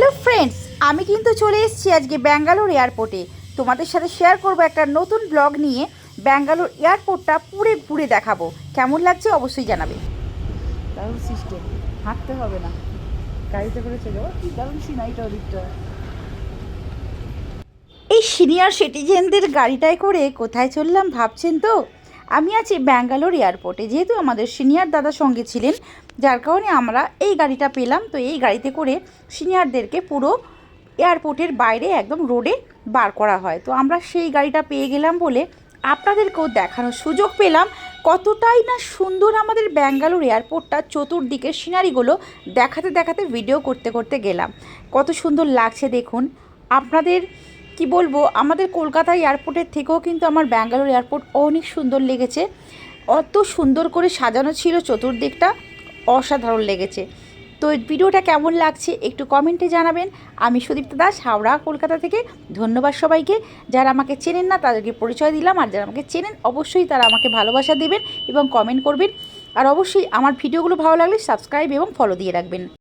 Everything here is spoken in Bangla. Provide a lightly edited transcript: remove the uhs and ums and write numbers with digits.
হ্যালো ফ্রেন্ডস, আমি কিন্তু চলে এসেছি আজকে ব্যাঙ্গালোর এয়ারপোর্টে। তোমাদের সাথে শেয়ার করব একটা নতুন ব্লগ নিয়ে। ব্যাঙ্গালোর এয়ারপোর্টটা পুরো ঘুরে দেখাবো। কেমন লাগছে অবশ্যই জানাবে। দারুণ সিস্টেম, হাঁটতে হবে না, গাড়িতে করে চলে যাবো। কি দারুণ সিনারিটা ওদিকটা। এই সিনিয়র সিটিজেনদের গাড়িটায় করে কোথায় চললাম ভাবছেন তো? আমি আছি ব্যাঙ্গালোর এয়ারপোর্টে। যেহেতু আমাদের সিনিয়র দাদার সঙ্গে ছিলেন, যার কারণে আমরা এই গাড়িটা পেলাম। তো এই গাড়িতে করে সিনিয়রদেরকে পুরো এয়ারপোর্টের বাইরে একদম রোডে বার করা হয়। তো আমরা সেই গাড়িটা পেয়ে গেলাম বলে আপনাদেরকেও দেখানোর সুযোগ পেলাম কতটাই না সুন্দর আমাদের ব্যাঙ্গালোর এয়ারপোর্টটা। চতুর্দিকের সিনারিগুলো দেখাতে দেখাতে ভিডিও করতে করতে গেলাম। কত সুন্দর লাগছে দেখুন। আপনাদের কি বলবো, আমাদের কলকাতা এয়ারপোর্টের থেকেও কিন্তু আমার ব্যাঙ্গালোর এয়ারপোর্ট অনেক সুন্দর লেগেছে। অত সুন্দর করে সাজানো ছিল চতুর্দিকটা, অসাধারণ লেগেছে। তো ভিডিওটা কেমন লাগছে একটু কমেন্টে জানাবেন। আমি সুদীপ্তা দাস, হাওড়া কলকাতা থেকে। ধন্যবাদ সবাইকে। যারা আমাকে চেনেন না তাদেরকে পরিচয় দিলাম, আর যারা আমাকে চেনেন অবশ্যই তারা আমাকে ভালোবাসা দেবেন এবং কমেন্ট করবেন। আর অবশ্যই আমার ভিডিওগুলো ভালো লাগলে সাবস্ক্রাইব এবং ফলো দিয়ে রাখবেন।